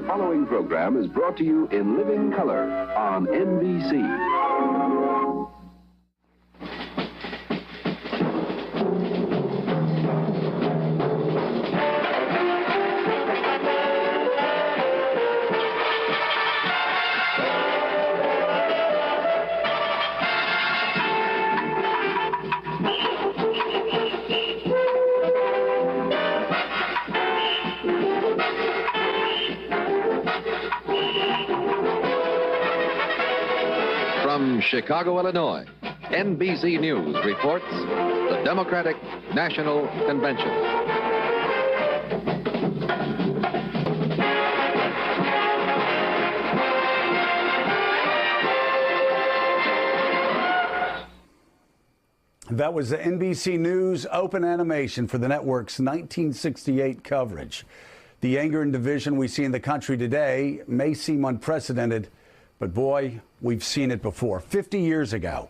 The following program is brought to you in living color on NBC. From Chicago, Illinois, NBC News reports the Democratic National Convention. That was the NBC News open animation for the network's 1968 coverage. The anger and division we see in the country today may seem unprecedented, but boy, we've seen it before. 50 years ago,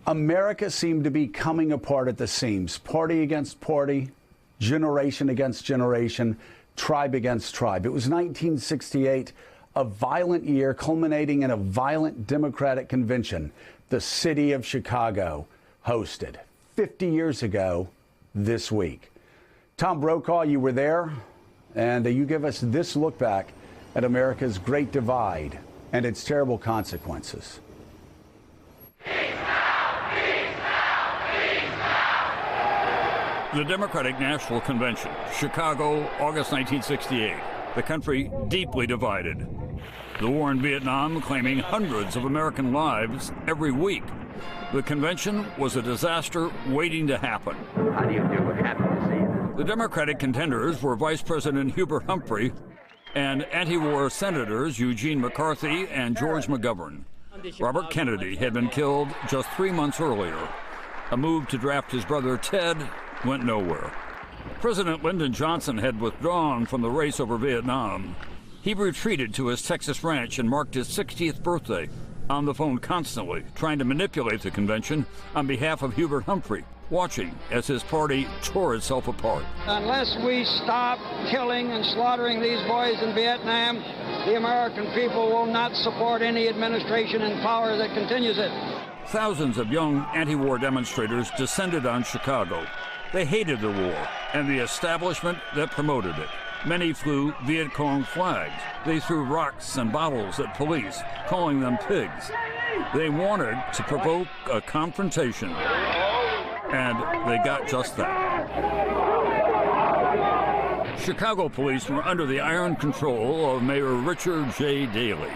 America seemed to be coming apart at the seams. Party against party, generation against generation, tribe against tribe. It was 1968, a violent year culminating in a violent Democratic convention the city of Chicago hosted 50 years ago this week. Tom Brokaw, you were there, and you give us this look back at America's Great Divide and its terrible consequences. The Democratic National Convention, Chicago, August 1968. The country deeply divided. The war in Vietnam claiming hundreds of American lives every week. The convention was a disaster waiting to happen. How do you do? Happy to see you. The Democratic contenders were Vice President Hubert Humphrey and anti-war senators Eugene McCarthy and George McGovern. Robert Kennedy had been killed just 3 months earlier. A move to draft his brother Ted went nowhere. President Lyndon Johnson had withdrawn from the race over Vietnam. He retreated to his Texas ranch and marked his 60th birthday, on the phone constantly, trying to manipulate the convention on behalf of Hubert Humphrey, watching as his party tore itself apart. Unless we stop killing and slaughtering these boys in Vietnam, the American people will not support any administration in power that continues it. Thousands of young anti-war demonstrators descended on Chicago. They hated the war and the establishment that promoted it. Many flew Viet Cong flags. They threw rocks and bottles at police, calling them pigs. They wanted to provoke a confrontation. And they got just that. Chicago police were under the iron control of Mayor Richard J. Daley.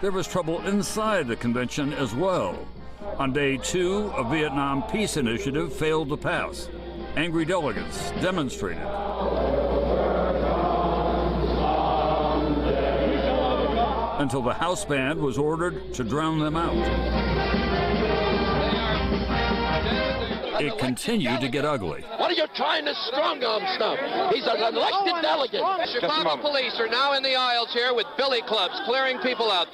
There was trouble inside the convention as well. On day 2, a Vietnam peace initiative failed to pass. Angry delegates demonstrated. Until the house band was ordered to drown them out. It continued to get ugly. What are you trying to strong-arm stuff? He's an elected delegate. Chicago police are now in the aisles here with billy clubs, clearing people out.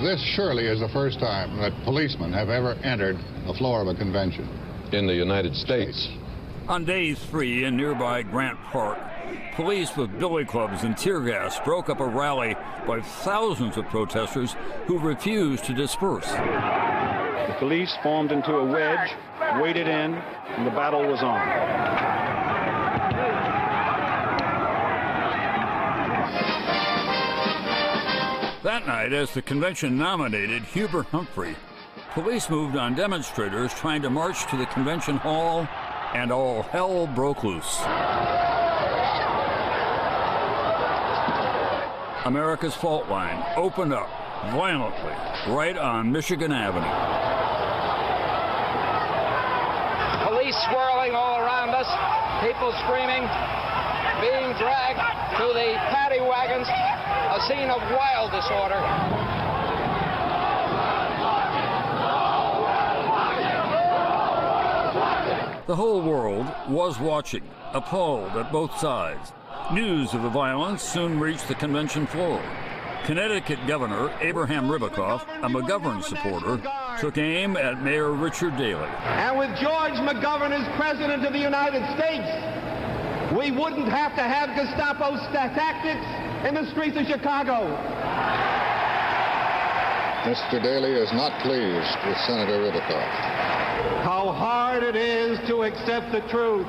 This surely is the first time that policemen have ever entered the floor of a convention. In the United States. On day 3 in nearby Grant Park, police with billy clubs and tear gas broke up a rally by thousands of protesters who refused to disperse. The police formed into a wedge, waded in, and the battle was on. That night, as the convention nominated Hubert Humphrey, police moved on demonstrators trying to march to the convention hall, and all hell broke loose. America's fault line opened up violently right on Michigan Avenue. Police swirling all around us, people screaming, being dragged to the paddy wagons, a scene of wild disorder. The whole world was watching, appalled at both sides. News of the violence soon reached the convention floor. Connecticut Governor Abraham Ribicoff, a McGovern supporter, took aim at Mayor Richard Daley. And with George McGovern as President of the United States, we wouldn't have to have Gestapo tactics in the streets of Chicago. Mr. Daley is not pleased with Senator Ribicoff. How hard it is to accept the truth.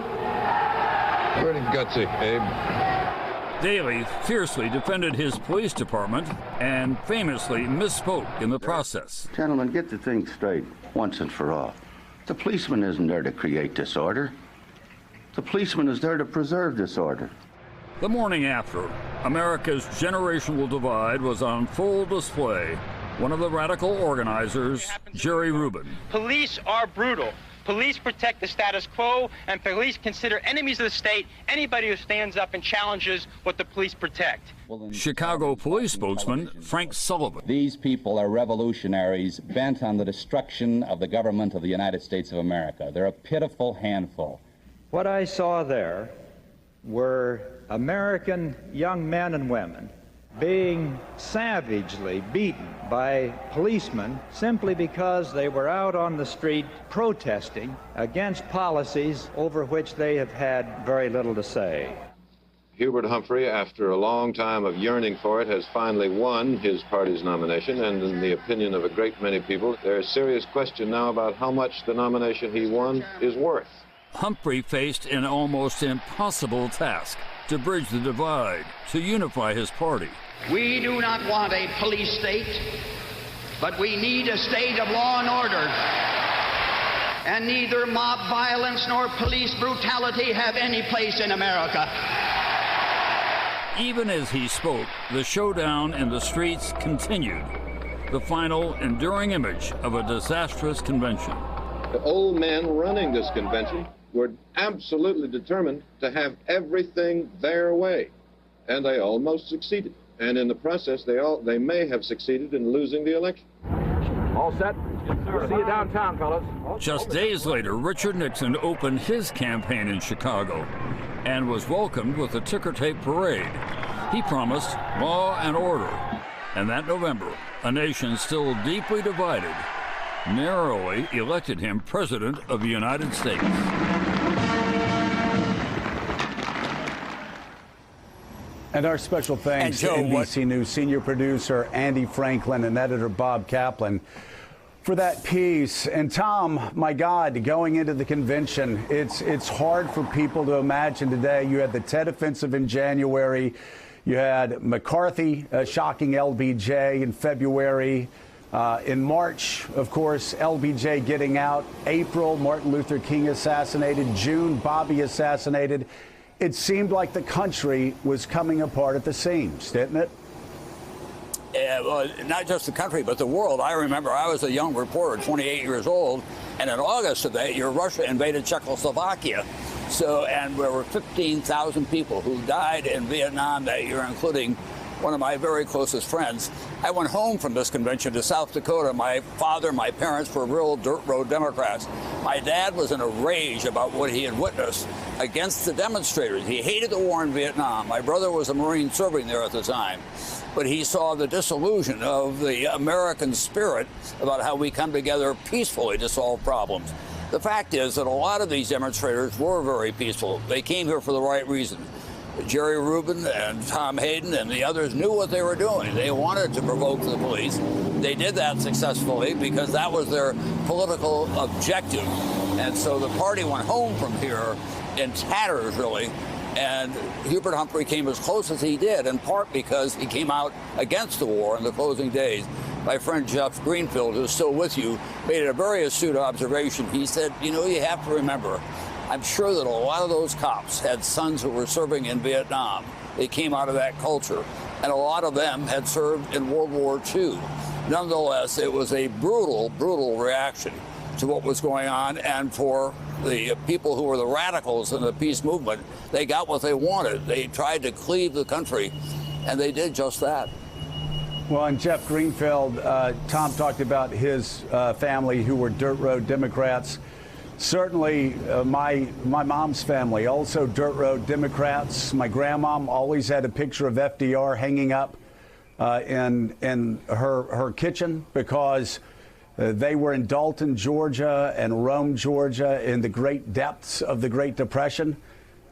Pretty gutsy, Abe. Daley fiercely defended his police department and famously misspoke in the process. Gentlemen, get the thing straight once and for all. The policeman isn't there to create disorder. The policeman is there to preserve disorder. The morning after, America's generational divide was on full display. One of the radical organizers, Jerry Rubin. Police are brutal. Police protect the status quo, and police consider enemies of the state anybody who stands up and challenges what the police protect. Chicago police spokesman Frank Sullivan. These people are revolutionaries bent on the destruction of the government of the United States of America. They're a pitiful handful. What I saw there were American young men and women being savagely beaten by policemen simply because they were out on the street protesting against policies over which they have had very little to say. Hubert Humphrey, after a long time of yearning for it, has finally won his party's nomination, and in the opinion of a great many people, there's serious question now about how much the nomination he won is worth. Humphrey faced an almost impossible task: to bridge the divide, to unify his party. We do not want a police state, but we need a state of law and order. And neither mob violence nor police brutality have any place in America. Even as he spoke, the showdown in the streets continued, the final enduring image of a disastrous convention. The old men running this convention were absolutely determined to have everything their way, and they almost succeeded. And in the process, they may have succeeded in losing the election. All set? Yes, sir. See you downtown, fellas. Just days later, Richard Nixon opened his campaign in Chicago and was welcomed with a ticker tape parade. He promised law and order. And that November, a nation still deeply divided narrowly elected him President of the United States. And our special thanks to NBC News senior producer Andy Franklin and editor Bob Kaplan for that piece. And Tom, my God, going into the convention, it's hard for people to imagine today. You had the Tet Offensive in January. You had McCarthy shocking LBJ in February. In March, of course, LBJ getting out. April, Martin Luther King assassinated. June, Bobby assassinated. It seemed like the country was coming apart at the seams, didn't it? Well, not just the country, but the world. I remember I was a young reporter, 28 years old, and in August of that year, Russia invaded Czechoslovakia. And there were 15,000 people who died in Vietnam that year, including one of my very closest friends. I went home from this convention to South Dakota. My father, my parents were real dirt road Democrats. My dad was in a rage about what he had witnessed against the demonstrators. He hated the war in Vietnam. My brother was a Marine serving there at the time. But he saw the disillusion of the American spirit about how we come together peacefully to solve problems. The fact is that a lot of these demonstrators were very peaceful. They came here for the right reason. Jerry Rubin and Tom Hayden and the others knew what they were doing. They wanted to provoke the police. They did that successfully because that was their political objective. And so the party went home from here in tatters, really. And Hubert Humphrey came as close as he did, in part because he came out against the war in the closing days. My friend Jeff Greenfield, who's still with you, made a very astute observation. He said, you know, you have to remember, I'm sure that a lot of those cops had sons who were serving in Vietnam. They came out of that culture, and a lot of them had served in World War II. Nonetheless, it was a brutal, brutal reaction to what was going on, and for the people who were the radicals in the peace movement, they got what they wanted. They tried to cleave the country, and they did just that. Well, and Jeff Greenfield, Tom talked about his family who were dirt road Democrats. Certainly, my mom's family, also dirt road Democrats. My grandmom always had a picture of FDR hanging up in her kitchen because they were in Dalton, Georgia, and Rome, Georgia, in the great depths of the Great Depression.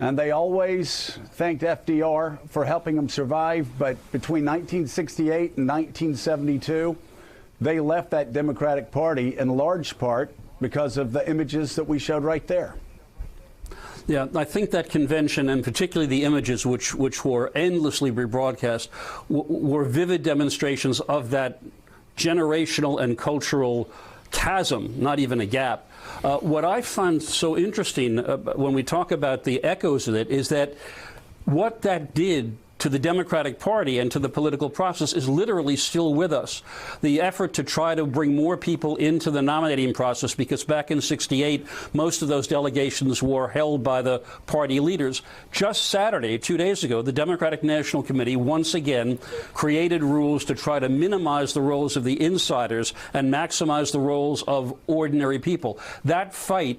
And they always thanked FDR for helping them survive. But between 1968 and 1972, they left that Democratic Party in large part because of the images that we showed right there. Yeah, I think that convention, and particularly the images which were endlessly rebroadcast, were vivid demonstrations of that generational and cultural chasm, not even a gap. What I find so interesting when we talk about the echoes of it is that what that did to the Democratic Party and to the political process is literally still with us. The effort to try to bring more people into the nominating process, because back in '68, most of those delegations were held by the party leaders. Just Saturday, 2 days ago, the Democratic National Committee once again created rules to try to minimize the roles of the insiders and maximize the roles of ordinary people. That fight,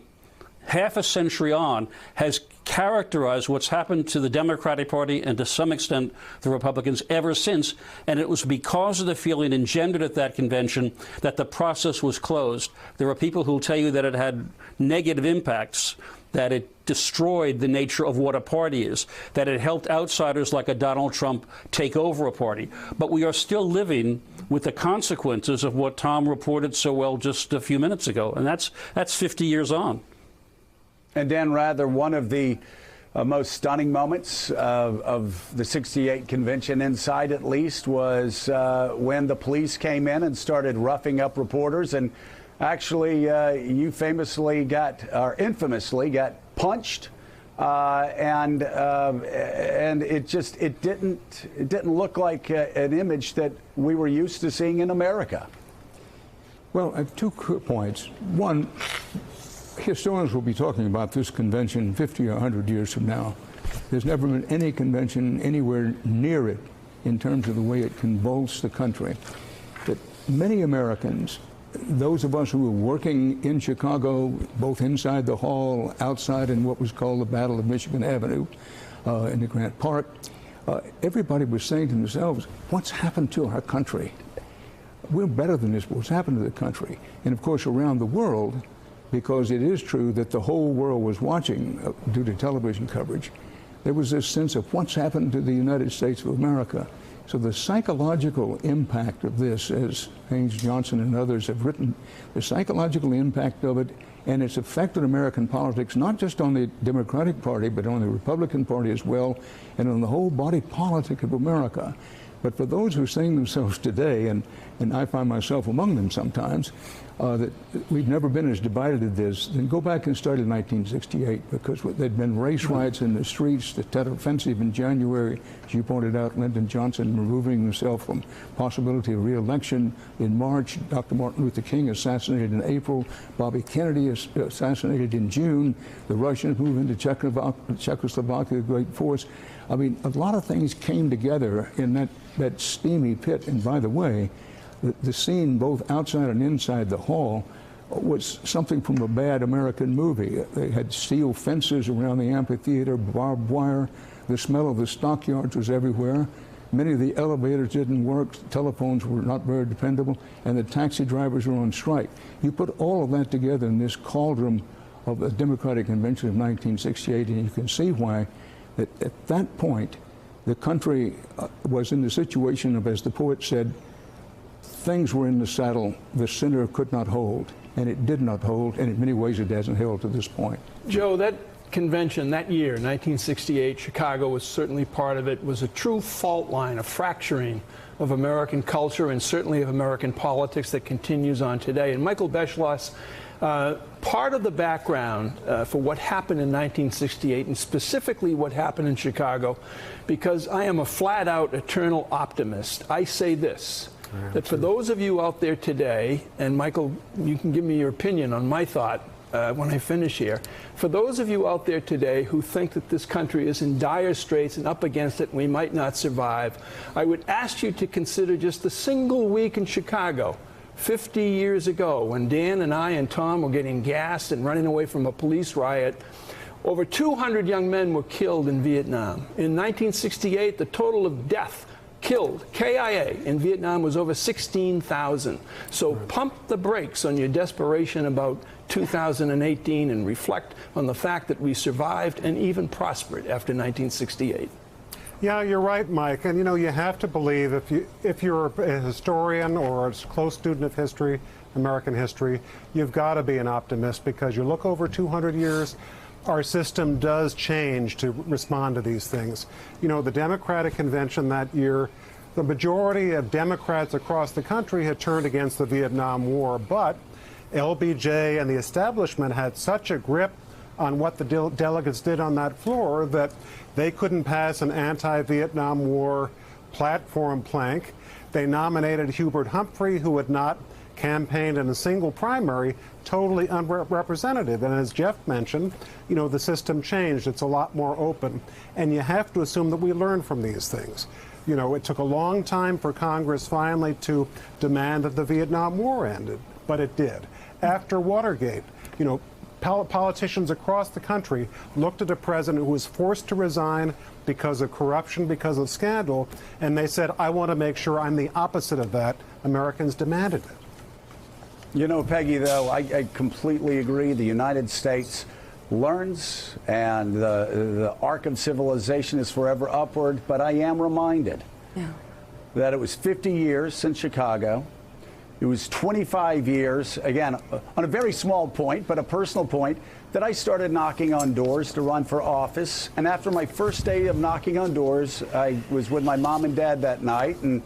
half a century on, has characterized what's happened to the Democratic Party and to some extent the Republicans ever since. And it was because of the feeling engendered at that convention that the process was closed. There are people who will tell you that it had negative impacts, that it destroyed the nature of what a party is, that it helped outsiders like a Donald Trump take over a party. But we are still living with the consequences of what Tom reported so well just a few minutes ago. And that's 50 years on. And Dan Rather, one of the most stunning moments of the '68 convention, inside at least, was when the police came in and started roughing up reporters. And actually, you famously infamously got punched, and it didn't look like an image that we were used to seeing in America. Well, I have 2 points. One, historians will be talking about this convention 50 or 100 years from now. There's never been any convention anywhere near it in terms of the way it convulsed the country. That many Americans, those of us who were working in Chicago, both inside the hall, outside in what was called the Battle of Michigan Avenue, in the Grant Park, everybody was saying to themselves, what's happened to our country? We're better than this, but what's happened to the country? And of course, around the world, because it is true that the whole world was watching due to television coverage, there was this sense of what's happened to the United States of America. So the psychological impact of this, as Haynes Johnson and others have written, the psychological impact of it and its effect on American politics, not just on the Democratic Party, but on the Republican Party as well, and on the whole body politic of America. But for those who are saying themselves today, and I find myself among them sometimes, that we've never been as divided as this, then go back and start in 1968, because there'd been race riots in the streets, the Tet Offensive in January, as you pointed out, Lyndon Johnson removing himself from possibility of re-election in March, Dr. Martin Luther King assassinated in April, Bobby Kennedy assassinated in June, the Russians moved into Czechoslovakia, great force. I mean, a lot of things came together in that steamy pit. And by the way, the scene both outside and inside the hall was something from a bad American movie. They had steel fences around the amphitheater, barbed wire. The smell of the stockyards was everywhere. Many of the elevators didn't work. Telephones were not very dependable. And the taxi drivers were on strike. You put all of that together in this cauldron of the Democratic Convention of 1968, and you can see why that at that point the country was in the situation of, as the poet said, things were in the saddle the center could not hold, and it did not hold, and in many ways it hasn't held to this point. Joe, that convention that year, 1968, Chicago was certainly part of it, was a true fault line, a fracturing of American culture and certainly of American politics that continues on today. And Michael Beschloss, part of the background for what happened in 1968, and specifically what happened in Chicago, because I am a flat-out eternal optimist, I say this, that for those of you out there today, and Michael, you can give me your opinion on my thought when I finish here, for those of you out there today who think that this country is in dire straits and up against it and we might not survive, I would ask you to consider just a single week in Chicago 50 years ago, when Dan and I and Tom were getting gassed and running away from a police riot. Over 200 young men were killed in Vietnam. In 1968, the total of death killed, KIA, in Vietnam was over 16,000. So pump the brakes on your desperation about 2018 and reflect on the fact that we survived and even prospered after 1968. Yeah, you're right, Mike. And, you know, you have to believe if you're a historian or a close student of history, American history, you've got to be an optimist, because you look over 200 years, our system does change to respond to these things. You know, the Democratic Convention that year, the majority of Democrats across the country had turned against the Vietnam War, but LBJ and the establishment had such a grip on what the delegates did on that floor that they couldn't pass an anti-Vietnam War platform plank. They nominated Hubert Humphrey, who had not campaigned in a single primary, totally unrepresentative. And as Jeff mentioned, you know, the system changed. It's a lot more open. And you have to assume that we learn from these things. You know, it took a long time for Congress finally to demand that the Vietnam War ended, but it did. After Watergate, you know, politicians across the country looked at a president who was forced to resign because of corruption, because of scandal, and they said, I want to make sure I'm the opposite of that. Americans demanded it. You know, Peggy, though, I completely agree. The United States learns, and the arc of civilization is forever upward. But I am reminded that it was 50 years since Chicago. It was 25 years, again, on a very small point, but a personal point, that I started knocking on doors to run for office. And after my first day of knocking on doors, I was with my mom and dad that night, and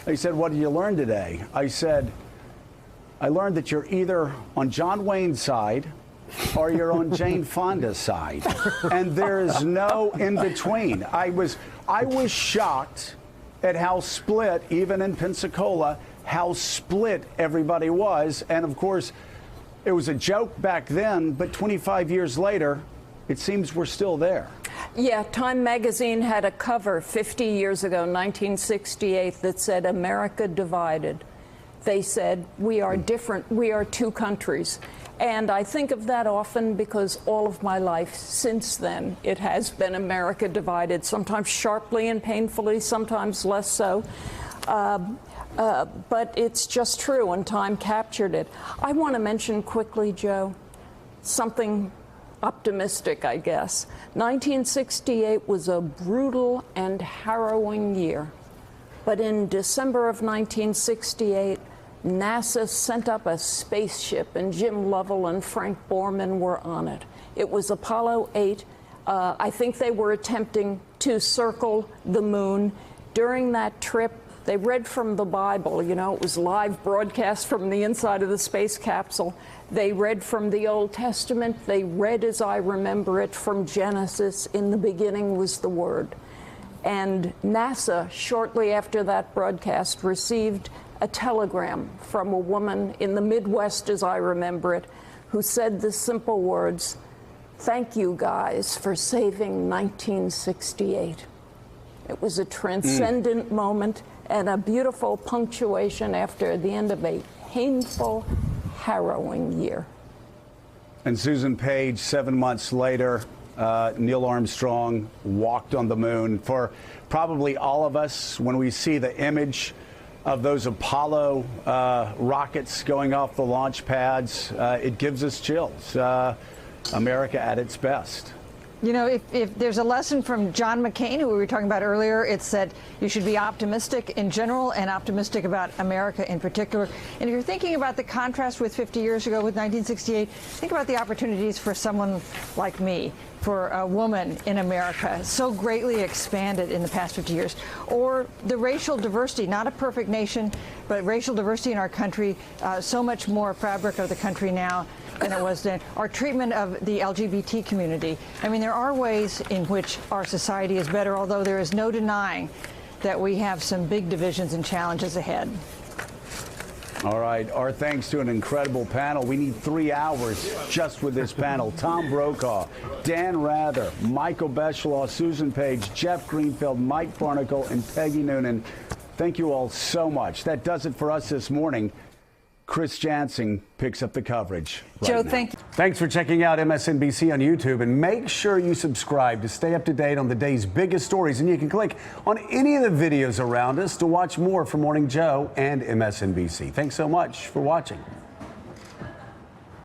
they said, what did you learn today? I said, I learned that you're either on John Wayne's side or you're on Jane Fonda's side. And there is no in between. I was shocked at how split, even in Pensacola, how split everybody was. And of course, it was a joke back then, but 25 years later, it seems we're still there. Yeah, Time magazine had a cover 50 years ago, 1968, that said, America divided. They said, we are different, we are two countries. And I think of that often because all of my life since then, it has been America divided, sometimes sharply and painfully, sometimes less so. But it's just true, and Time captured it. I want to mention quickly, Joe, something optimistic, I guess. 1968 was a brutal and harrowing year. But in December of 1968, NASA sent up a spaceship, and Jim Lovell and Frank Borman were on it. It was Apollo 8. I think they were attempting to circle the moon. During that trip, they read from the Bible. You know, it was live broadcast from the inside of the space capsule. They read from the Old Testament. They read, as I remember it, from Genesis. In the beginning was the Word. And NASA, shortly after that broadcast, received a telegram from a woman in the Midwest, as I remember it, who said the simple words, "Thank you guys for saving 1968." It was a transcendent moment and a beautiful punctuation after the end of a painful, harrowing year. And Susan Page, 7 months later, Neil Armstrong walked on the moon. For probably all of us, when we see the image of those Apollo rockets going off the launch pads, it gives us chills. America at its best. You know, if there's a lesson from John McCain, who we were talking about earlier, it's that you should be optimistic in general and optimistic about America in particular. And if you're thinking about the contrast with 50 years ago with 1968, think about the opportunities for someone like me, for a woman in America, so greatly expanded in the past 50 years. Or the racial diversity, not a perfect nation, but racial diversity in our country, so much more fabric of the country now than it was then. Our treatment of the LGBT community. I mean, there are ways in which our society is better, although there is no denying that we have some big divisions and challenges ahead. All right, our thanks to an incredible panel. We need 3 hours just with this panel. Tom Brokaw, Dan Rather, Michael Beschloss, Susan Page, Jeff Greenfield, Mike Barnicle, and Peggy Noonan. Thank you all so much. That does it for us this morning. Chris Jansing picks up the coverage. Joe, thank you. Thanks for checking out MSNBC on YouTube, and make sure you subscribe to stay up to date on the day's biggest stories. And you can click on any of the videos around us to watch more from Morning Joe and MSNBC. Thanks so much for watching.